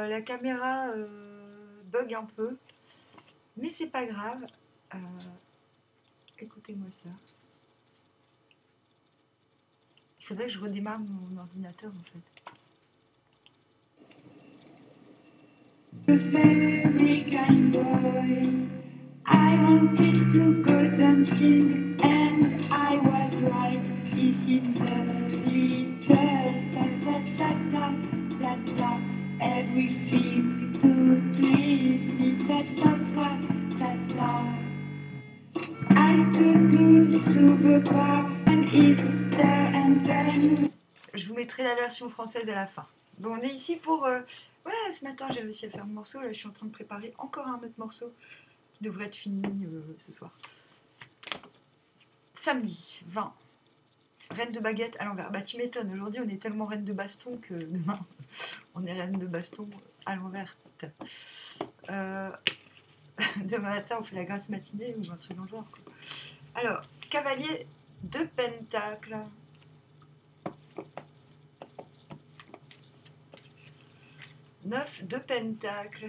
La caméra bug un peu, mais c'est pas grave. Écoutez-moi ça. Il faudrait que je redémarre mon ordinateur en fait. American boy, I wanted to go dancing and I was right. This is the little ta ta ta ta ta ta. Everything to please me ta ta ta ta ta. I stood glued to the bar and Easter and then. Je vous mettrai la version française à la fin. Bon, on est ici pour. Ouais, ce matin j'ai réussi à faire un morceau. Là, je suis en train de préparer encore un autre morceau qui devrait être fini ce soir. Samedi 20. Reine de baguette à l'envers. Bah, tu m'étonnes. Aujourd'hui, on est tellement reine de baston que demain, on est reine de baston à l'envers. Demain matin, on fait la grasse matinée ou un truc dans le genre. Quoi. Alors, cavalier de pentacle. Neuf de pentacle.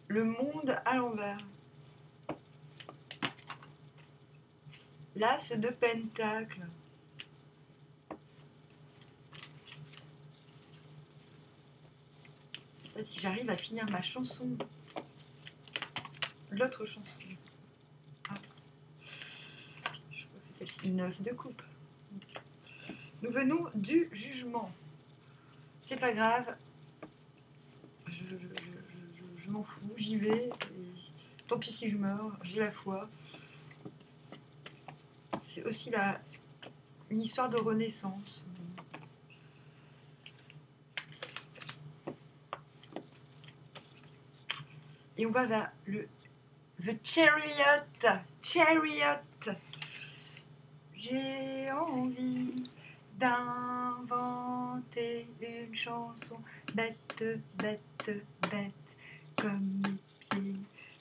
Le monde à l'envers. L'as de pentacle. Je sais pas si j'arrive à finir ma chanson. L'autre chanson. Ah. Je crois que c'est celle-ci. 9 de coupe. Nous venons du jugement. C'est pas grave. Je m'en fous. J'y vais. Et tant pis si je meurs. J'ai la foi. C'est aussi une histoire de renaissance. Et on va vers The Chariot. Chariot. J'ai envie d'inventer une chanson bête, bête, bête, comme mes pieds.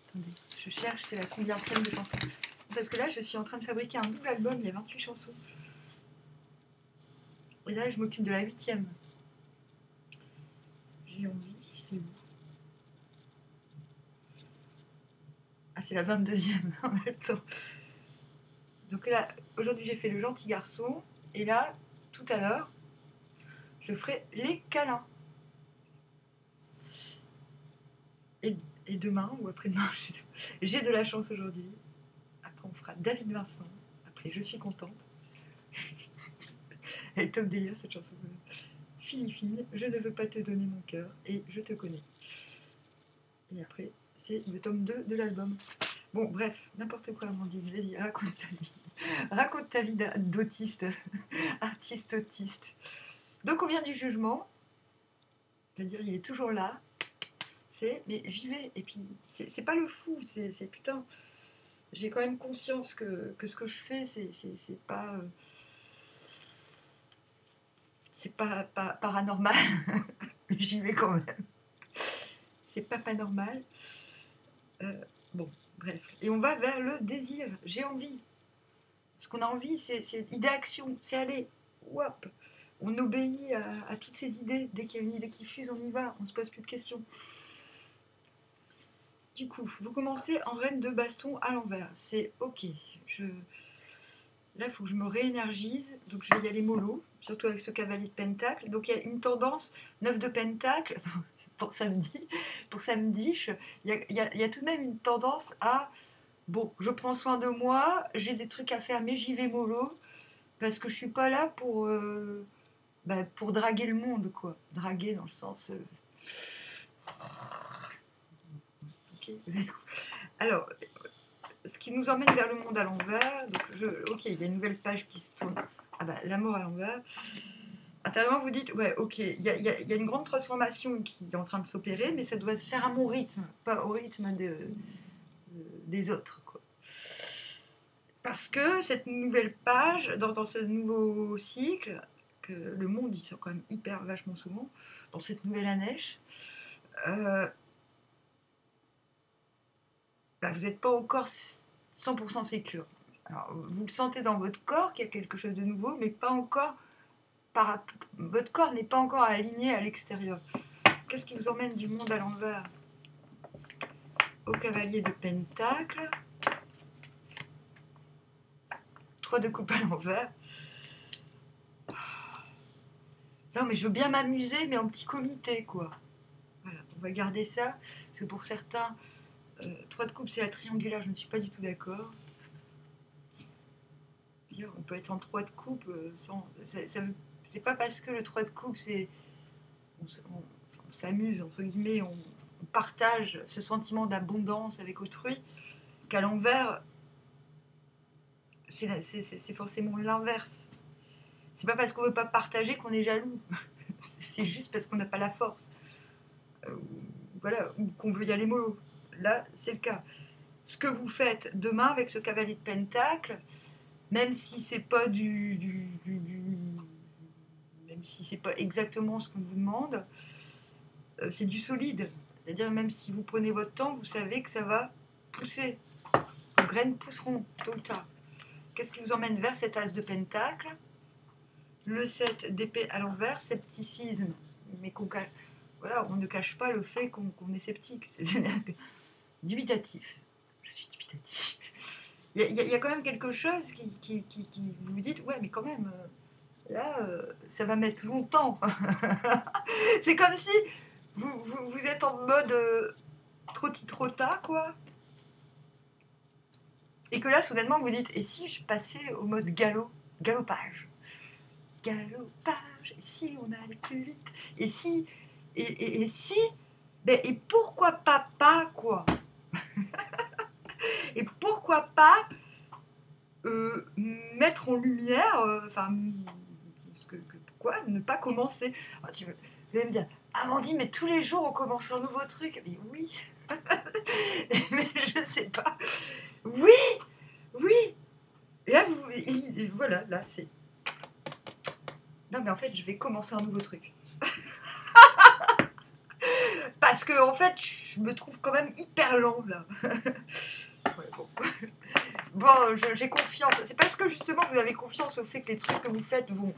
Attendez, je cherche, c'est la combienième de chansons. Parce que là, je suis en train de fabriquer un double album, il y a 28 chansons. Et là, je m'occupe de la 8e. J'ai envie, c'est où? Ah, c'est la 22e en même temps. Donc là, aujourd'hui, j'ai fait le gentil garçon. Et là, tout à l'heure, je ferai les câlins. Et demain, ou après-demain, j'ai de la chance aujourd'hui. Après, on fera David Vincent. Après, je suis contente. Elle est top délire, cette chanson. Philippine, je ne veux pas te donner mon cœur et je te connais. Et après, c'est le tome 2 de l'album. Bon, bref, n'importe quoi, Amandine. Vas-y, raconte ta vie. Raconte ta vie d'autiste, artiste autiste. Donc, on vient du jugement. C'est-à-dire, il est toujours là. Mais j'y vais. Et puis, c'est pas le fou. C'est putain. J'ai quand même conscience que ce que je fais, c'est pas. C'est pas paranormal. J'y vais quand même. C'est pas normal. Bon, bref. Et on va vers le désir. J'ai envie. Ce qu'on a envie, c'est idée-action. C'est aller. Wop. On obéit à toutes ces idées. Dès qu'il y a une idée qui fuse, on y va. On se pose plus de questions. Du coup, vous commencez en reine de baston à l'envers. C'est ok. Là, il faut que je me réénergise. Donc, je vais y aller mollo. Surtout avec ce cavalier de pentacle. Donc, il y a une tendance 9 de pentacle. Pour samedi, il y a tout de même une tendance à bon, je prends soin de moi, j'ai des trucs à faire, mais j'y vais mollo, parce que je suis pas là pour draguer le monde, quoi. Draguer dans le sens. Ok, vous avez... Alors, ce qui nous emmène vers le monde à l'envers. Donc, ok, il y a une nouvelle page qui se tourne. Ah bah, l'amour à l'envers. Intérieurement, vous dites, ouais, ok, il y a une grande transformation qui est en train de s'opérer, mais ça doit se faire à mon rythme, pas au rythme des autres, quoi. Parce que cette nouvelle page, dans ce nouveau cycle, que le monde, il sort quand même hyper vachement souvent, dans cette nouvelle année, vous n'êtes pas encore 100% sécure. Alors, vous le sentez dans votre corps qu'il y a quelque chose de nouveau, mais pas encore votre corps n'est pas encore aligné à l'extérieur. Qu'est-ce qui vous emmène du monde à l'envers? Au cavalier de Pentacle. 3 de coupe à l'envers. Non, mais je veux bien m'amuser, mais en petit comité, quoi. Voilà, on va garder ça. Parce que pour certains, 3 de coupe, c'est la triangulaire. Je ne suis pas du tout d'accord. On peut être en 3 de coupe sans... c'est pas parce que le 3 de coupe, c'est... On s'amuse, entre guillemets, on partage ce sentiment d'abondance avec autrui, qu'à l'envers, c'est forcément l'inverse. C'est pas parce qu'on veut pas partager qu'on est jaloux. C'est juste parce qu'on n'a pas la force. Voilà, ou qu'on veut y aller mollo. Là, c'est le cas. Ce que vous faites demain avec ce cavalier de Pentacle, même si c'est pas même si c'est pas exactement ce qu'on vous demande, c'est du solide. C'est-à-dire, même si vous prenez votre temps, vous savez que ça va pousser. Vos graines pousseront tôt ou tard. Qu'est-ce qui vous emmène vers cet as de Pentacle? Le 7 d'épée à l'envers, scepticisme. Mais voilà, on ne cache pas le fait qu'on est sceptique. C'est-à-dire dubitatif. Je suis dubitatif. Il y a quand même quelque chose qui vous dites, ouais, mais quand même, là, ça va mettre longtemps. C'est comme si vous êtes en mode trotti-trotta, quoi. Et que là, soudainement, vous dites, et si je passais au mode galopage? Galopage, et si on allait plus vite? Et si, et si, ben, et pourquoi pas, quoi? Et pourquoi pas mettre en lumière, pourquoi ne pas commencer? Vous allez me dire, Amandine, mais tous les jours on commence un nouveau truc. Mais oui, mais je sais pas. Oui, oui. Et là, voilà, là c'est. Non, mais en fait, je vais commencer un nouveau truc. Parce que en fait, je me trouve quand même hyper lent là. Ouais, bon. Bon, j'ai confiance. C'est parce que justement vous avez confiance au fait que les trucs que vous faites vont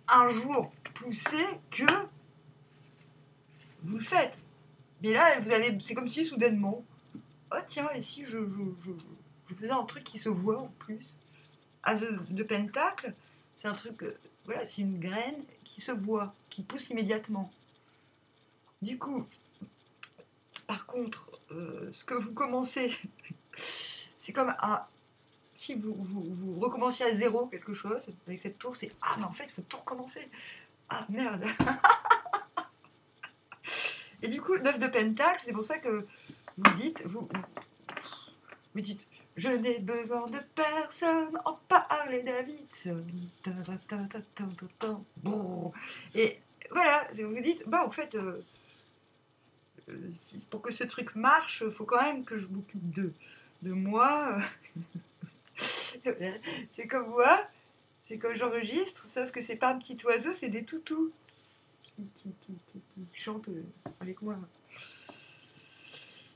un jour pousser que vous le faites. Mais là, c'est comme si soudainement, oh tiens, et si je faisais un truc qui se voit en plus. As de Pentacle, c'est un truc, voilà, c'est une graine qui se voit, qui pousse immédiatement. Du coup, par contre, ce que vous commencez, c'est comme si vous recommenciez à zéro quelque chose, avec cette tour, c'est ah, mais en fait, il faut tout recommencer. Ah, merde. Et du coup, 9 de Pentacle, c'est pour ça que vous dites, vous dites, je n'ai besoin de personne, en parler Davidson. Bon. Et voilà, vous dites, bah en fait, pour que ce truc marche, il faut quand même que je m'occupe de moi. C'est comme moi, c'est quand j'enregistre, sauf que c'est pas un petit oiseau, c'est des toutous qui chantent avec moi.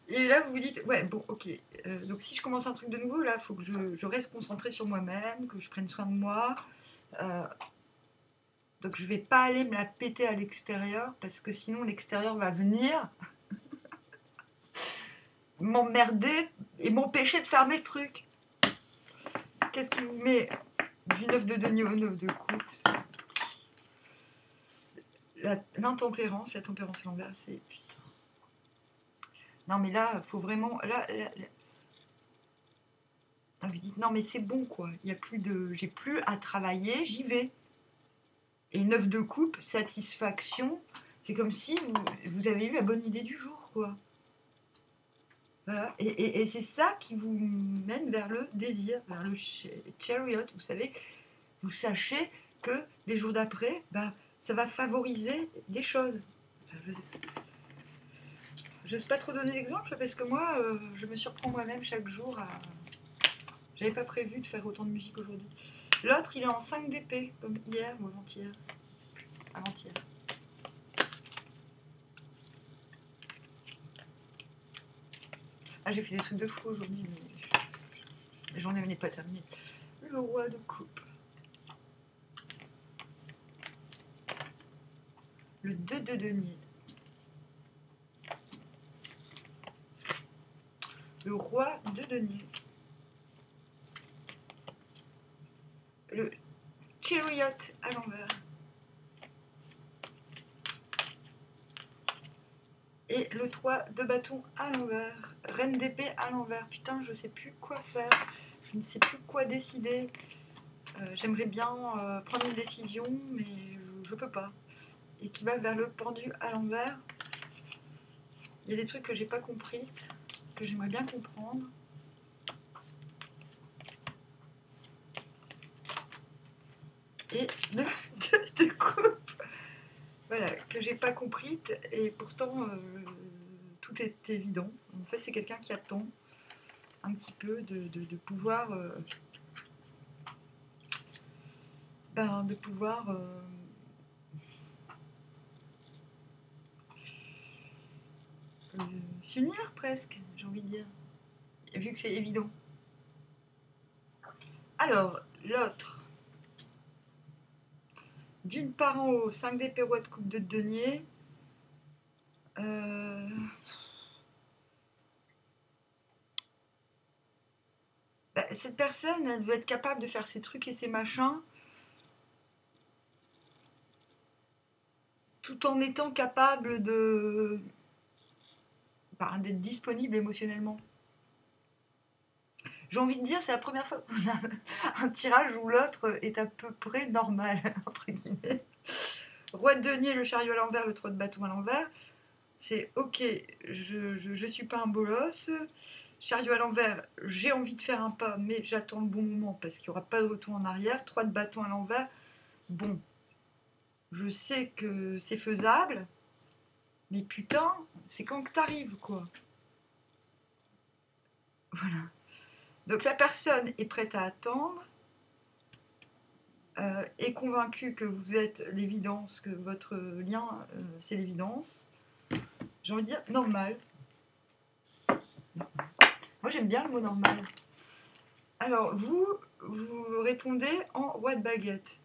Et là, vous vous dites, ouais, bon, ok. Donc, si je commence un truc de nouveau, là, il faut que je reste concentrée sur moi-même, que je prenne soin de moi. Donc, je vais pas aller me la péter à l'extérieur, parce que sinon, l'extérieur va venir m'emmerder et m'empêcher de faire mes trucs. Qu'est-ce qui vous met du 9 de denier au 9 de coupe? L'intempérance, la tempérance à l'envers, c'est putain. Non, mais là, il faut vraiment. Là, vous dites non, mais c'est bon, quoi. Il y a j'ai plus à travailler, j'y vais. Et 9 de coupe, satisfaction, c'est comme si vous avez eu la bonne idée du jour, quoi. Voilà. Et c'est ça qui vous mène vers le désir, vers le chariot. Vous savez, vous sachez que les jours d'après, ben, ça va favoriser les choses. Enfin, je n'ose pas trop donner d'exemple parce que moi, je me surprends moi-même chaque jour à... J'avais pas prévu de faire autant de musique aujourd'hui. L'autre, il est en 5 d'épée, comme hier ou avant-hier. Avant-hier. Ah, j'ai fait des trucs de fou aujourd'hui, mais la journée n'est pas terminée. Le roi de coupe. Le 2 de denier. Le roi de denier. Le chariot à l'envers. Et le 3 de bâton à l'envers. Reine d'épée à l'envers. Putain, je sais plus quoi faire. Je ne sais plus quoi décider. J'aimerais bien prendre une décision, mais je peux pas. Et qui va vers le pendu à l'envers. Il y a des trucs que j'ai pas compris, que j'aimerais bien comprendre. Et le 2 de coupe, voilà, que j'ai pas compris, et pourtant tout est évident. En fait, c'est quelqu'un qui attend un petit peu de pouvoir, s'unir presque, j'ai envie de dire, vu que c'est évident. Alors, l'autre, d'une part en haut, 5 d'épée, roi de coupe de denier. Cette personne, elle doit être capable de faire ses trucs et ses machins tout en étant capable d'être disponible émotionnellement. J'ai envie de dire, c'est la première fois qu'on a un tirage où l'autre est à peu près normal, entre guillemets. Roi de denier, le chariot à l'envers, le 3 de bâton à l'envers. C'est ok, je suis pas un bolos. Chariot à l'envers, j'ai envie de faire un pas, mais j'attends le bon moment parce qu'il n'y aura pas de retour en arrière. 3 de bâton à l'envers, bon, je sais que c'est faisable, mais putain, c'est quand que t'arrives, quoi. Voilà. Donc la personne est prête à attendre, est convaincue que vous êtes l'évidence, que votre lien, c'est l'évidence. J'ai envie de dire normal. Moi, j'aime bien le mot normal. Alors, vous répondez en roi de baguette.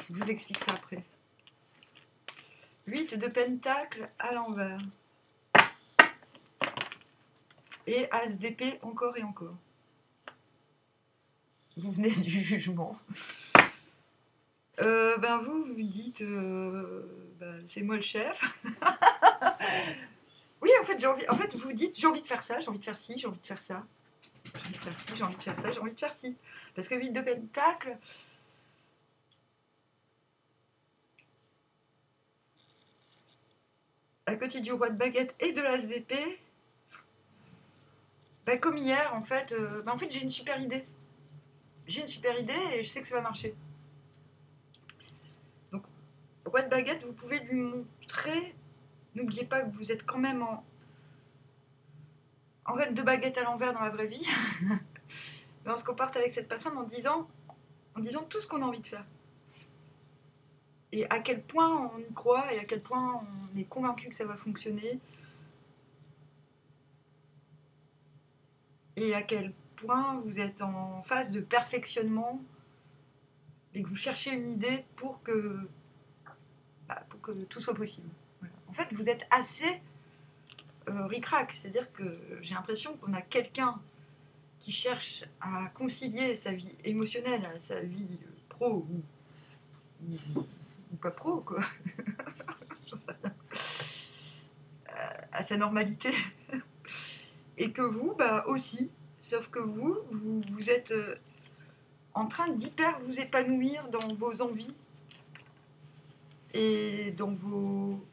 Je vous expliquerai après. 8 de pentacle à l'envers. Et as d'épée encore et encore. Vous venez du jugement. Vous dites, c'est moi le chef. Oui, en fait, vous dites, j'ai envie de faire ça, j'ai envie de faire ci, j'ai envie de faire ça. J'ai envie de faire ci, j'ai envie de faire ça, j'ai envie de faire ci. Parce que 8 de pentacle, à côté du roi de baguette et de l'as d'épée, comme hier, en fait, j'ai une super idée. J'ai une super idée et je sais que ça va marcher. Donc, roi de baguette, vous pouvez lui montrer, n'oubliez pas que vous êtes quand même en reine de baguette à l'envers dans la vraie vie. Mais on se comparte avec cette personne en disant tout ce qu'on a envie de faire. Et à quel point on y croit et à quel point on est convaincu que ça va fonctionner. Et à quel point vous êtes en phase de perfectionnement et que vous cherchez une idée pour que tout soit possible. Voilà. En fait, vous êtes assez ric-rac, c'est-à-dire que j'ai l'impression qu'on a quelqu'un qui cherche à concilier sa vie émotionnelle à sa vie pro ou pas pro, quoi. J'en sais rien. À sa normalité. Et que vous, aussi, sauf que vous êtes en train d'hyper vous épanouir dans vos envies et dans vos...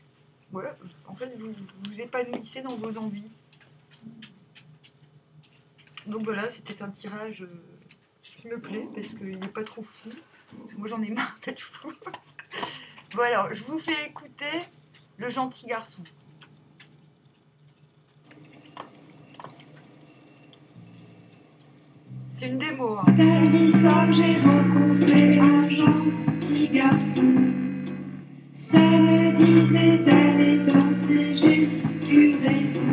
Ouais, en fait, vous vous épanouissez dans vos envies. Donc voilà, c'était un tirage qui me plaît parce qu'il n'est pas trop fou. Parce que moi, j'en ai marre d'être fou. Voilà, je vous fais écouter le gentil garçon. C'est une démo. Hein. Samedi soir, j'ai rencontré un gentil garçon. Ça me disait d'aller danser, j'ai eu raison.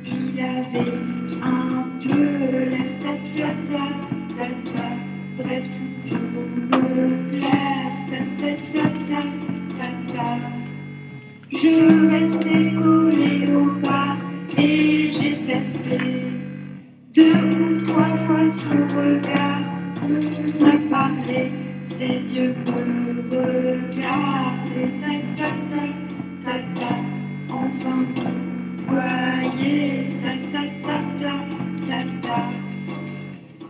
Il avait un peu l'air ta ta ta ta ta. Bref, tout pour me plaire ta ta. aller, ses yeux me regardent et ta ta ta ta ta, enfin vous voyez, ta ta ta ta ta ta.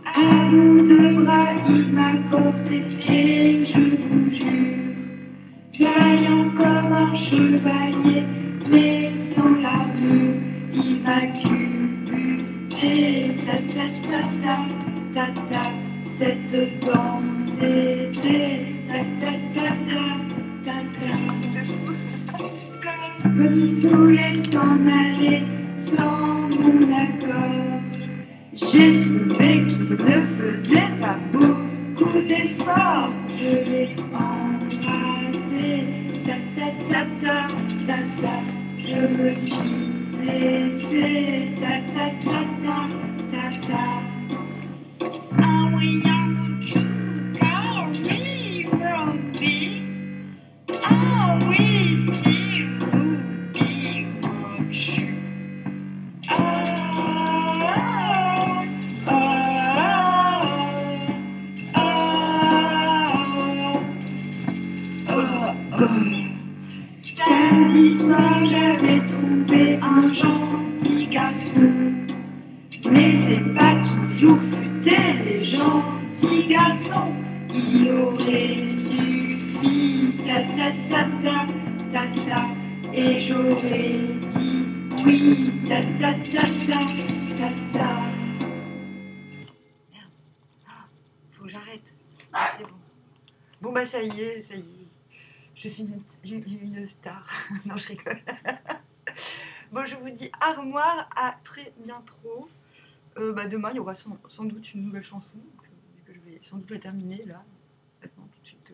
À bout de bras il m'a porté et je vous jure, vaillant comme un chevalier, mais sans l'armure, il m'a culbuté, ta ta ta ta ta ta. Cette danse était ta ta ta ta ta ta. Comme il voulait s'en aller sans mon accord, j'ai trouvé qu'il ne faisait pas beaucoup d'efforts. Je l'ai embrassé, ta ta ta ta ta ta. Je me suis laissé, ta ta ta ta ta ta. Oh, we young call me Ruby. Oh, we see Ruby watch. Samedi soir, j'avais trouvé un gentil garçon, mais c'est pas toujours futé les gentils garçons. Il aurait suffi ta ta ta ta ta ta, et j'aurais dit oui, ta ta ta ta ta ta. Merde. Faut que j'arrête. Ah, c'est bon. Bon bah ça y est, ça y est. Je suis une star. Non, je rigole. Bon, je vous dis au revoir, à très bientôt. Demain, il y aura sans doute une nouvelle chanson. Donc, je vais sans doute la terminer là, maintenant, tout de suite.